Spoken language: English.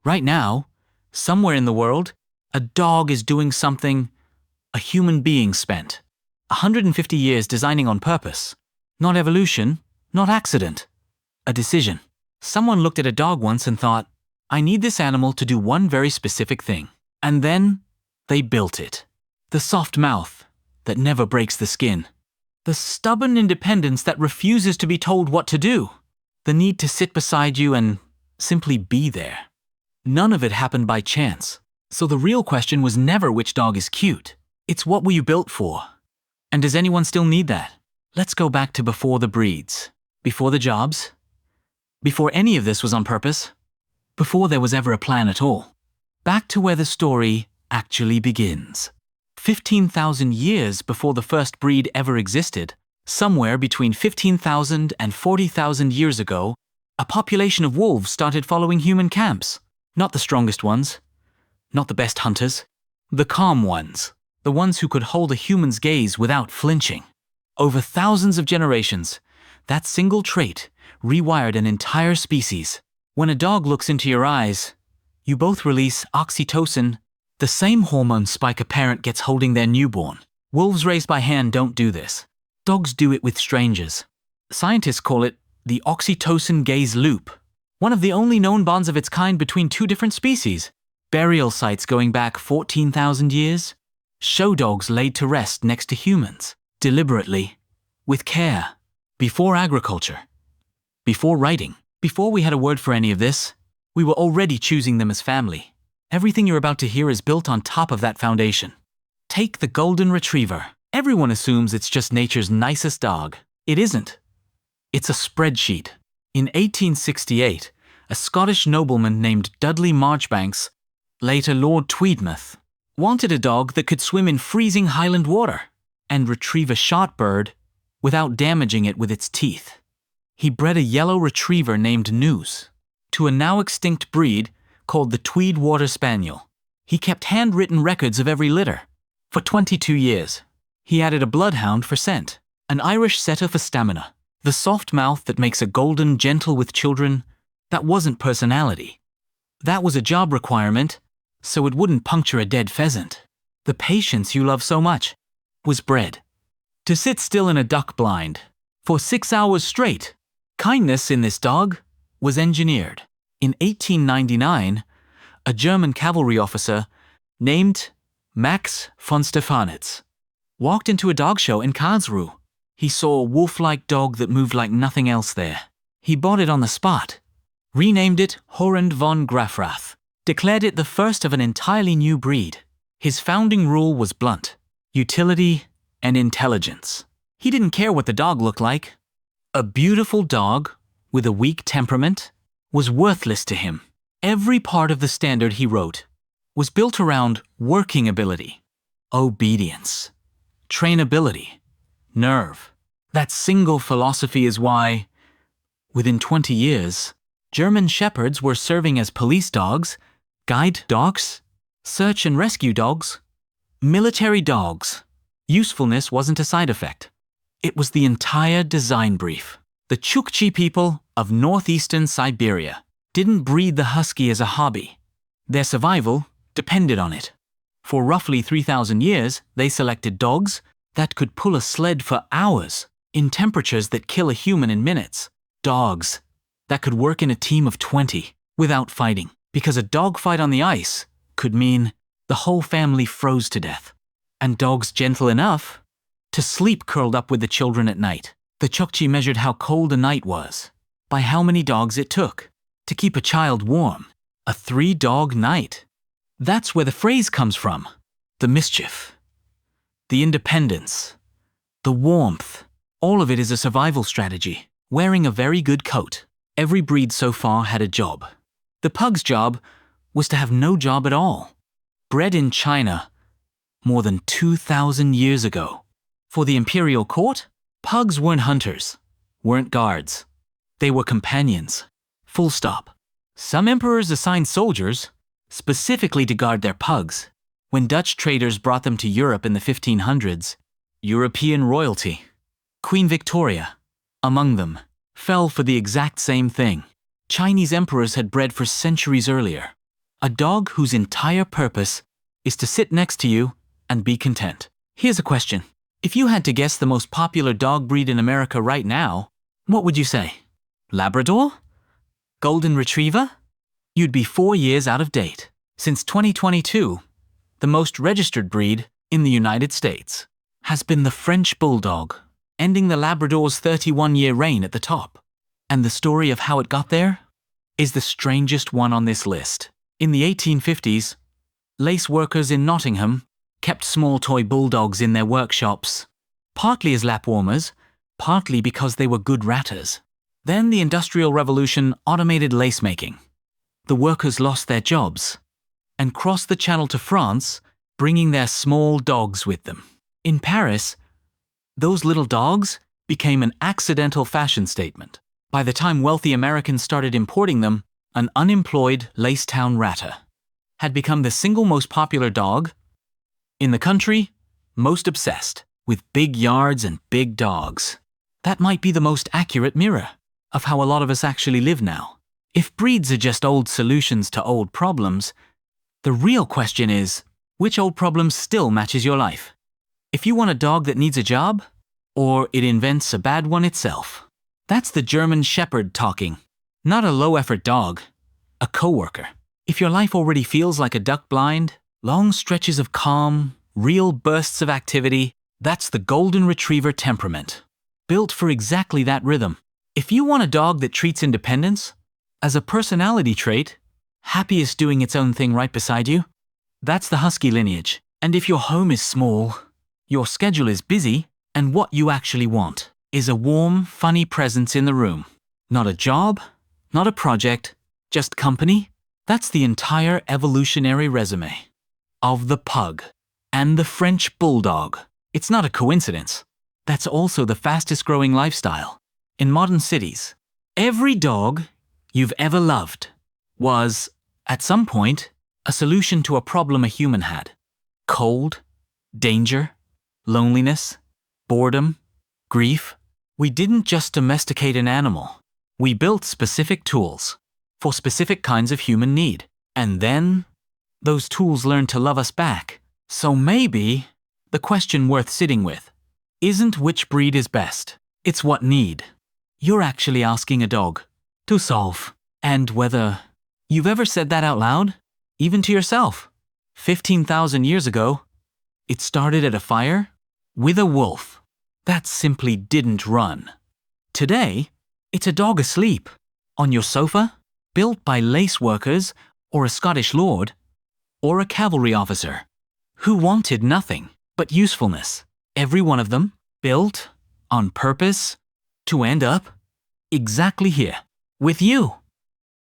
Right now, somewhere in the world, a dog is doing something a human being spent 150 years designing on purpose. Not evolution, not accident. A decision. Someone looked at a dog once and thought, I need this animal to do one very specific thing. And then they built it. The soft mouth that never breaks the skin. The stubborn independence that refuses to be told what to do. The need to sit beside you and simply be there. None of it happened by chance. So the real question was never which dog is cute. It's what were you built for? And does anyone still need that? Let's go back to before the breeds. Before the jobs. Before any of this was on purpose. Before there was ever a plan at all. Back to where the story actually begins. 15,000 years before the first breed ever existed, somewhere between 15,000 and 40,000 years ago, a population of wolves started following human camps. Not the strongest ones, not the best hunters, the calm ones, the ones who could hold a human's gaze without flinching. Over thousands of generations, that single trait rewired an entire species. When a dog looks into your eyes, you both release oxytocin, the same hormone spike a parent gets holding their newborn. Wolves raised by hand don't do this. Dogs do it with strangers. Scientists call it the oxytocin gaze loop, one of the only known bonds of its kind between two different species. Burial sites going back 14,000 years. Show dogs laid to rest next to humans, deliberately, with care, before agriculture, before writing, before we had a word for any of this, we were already choosing them as family. Everything you're about to hear is built on top of that foundation. Take the golden retriever. Everyone assumes it's just nature's nicest dog. It isn't. It's a spreadsheet. In 1868, a Scottish nobleman named Dudley Marchbanks, later Lord Tweedmouth, wanted a dog that could swim in freezing Highland water and retrieve a shot bird without damaging it with its teeth. He bred a yellow retriever named News to a now extinct breed called the Tweed Water Spaniel. He kept handwritten records of every litter. For 22 years, he added a bloodhound for scent, an Irish setter for stamina, the soft mouth that makes a golden gentle with children. That wasn't personality. That was a job requirement, so it wouldn't puncture a dead pheasant. The patience you love so much was bred to sit still in a duck blind for 6 hours straight. Kindness in this dog was engineered. In 1899, a German cavalry officer named Max von Stefanitz walked into a dog show in Karlsruhe. He saw a wolf-like dog that moved like nothing else there. He bought it on the spot, renamed it Horrend von Grafrath, declared it the first of an entirely new breed. His founding rule was blunt: utility and intelligence. He didn't care what the dog looked like. A beautiful dog with a weak temperament was worthless to him. Every part of the standard he wrote was built around working ability, obedience, trainability, nerve. That single philosophy is why, within 20 years, German shepherds were serving as police dogs, guide dogs, search and rescue dogs, military dogs. Usefulness wasn't a side effect. It was the entire design brief. The Chukchi people of northeastern Siberia didn't breed the husky as a hobby. Their survival depended on it. For roughly 3,000 years, they selected dogs that could pull a sled for hours in temperatures that kill a human in minutes. Dogs that could work in a team of 20 without fighting, because a dogfight on the ice could mean the whole family froze to death. And dogs gentle enough to sleep curled up with the children at night. The Chukchi measured how cold a night was by how many dogs it took to keep a child warm. A 3-dog night. That's where the phrase comes from. The mischief, the independence, the warmth. All of it is a survival strategy. Wearing a very good coat. Every breed so far had a job. The pug's job was to have no job at all. Bred in China more than 2,000 years ago. For the imperial court, pugs weren't hunters, weren't guards. They were companions. Full stop. Some emperors assigned soldiers specifically to guard their pugs. When Dutch traders brought them to Europe in the 1500s, European royalty, Queen Victoria, among them, fell for the exact same thing. Chinese emperors had bred for centuries earlier. A dog whose entire purpose is to sit next to you and be content. Here's a question. If you had to guess the most popular dog breed in America right now, what would you say? Labrador? Golden Retriever? You'd be 4 years out of date. Since 2022, the most registered breed in the United States has been the French Bulldog, ending the Labrador's 31-year reign at the top. And the story of how it got there is the strangest one on this list. In the 1850s, lace workers in Nottingham kept small toy bulldogs in their workshops, partly as lap warmers, partly because they were good ratters. Then the Industrial Revolution automated lace making. The workers lost their jobs and crossed the Channel to France, bringing their small dogs with them. In Paris, those little dogs became an accidental fashion statement. By the time wealthy Americans started importing them, an unemployed Lacetown ratter had become the single most popular dog in the country, most obsessed with big yards and big dogs. That might be the most accurate mirror of how a lot of us actually live now. If breeds are just old solutions to old problems, the real question is, which old problem still matches your life? If you want a dog that needs a job, or it invents a bad one itself. That's the German Shepherd talking. Not a low-effort dog, a coworker. If your life already feels like a duck blind, long stretches of calm, real bursts of activity, that's the Golden Retriever temperament, built for exactly that rhythm. If you want a dog that treats independence as a personality trait, happiest doing its own thing right beside you, that's the Husky lineage. And if your home is small, your schedule is busy, and what you actually want is a warm, funny presence in the room. Not a job, not a project, just company. That's the entire evolutionary resume of the pug and the French bulldog. It's not a coincidence. That's also the fastest growing lifestyle. In modern cities, every dog you've ever loved was, at some point, a solution to a problem a human had. Cold, danger, loneliness, boredom, grief. We didn't just domesticate an animal. We built specific tools for specific kinds of human need. And then, those tools learned to love us back. So maybe, the question worth sitting with isn't which breed is best. It's what need you're actually asking a dog to solve. And whether you've ever said that out loud, even to yourself. 15,000 years ago, it started at a fire with a wolf that simply didn't run. Today, it's a dog asleep on your sofa, built by lace workers or a Scottish lord or a cavalry officer who wanted nothing but usefulness. Every one of them built on purpose to end up exactly here with you.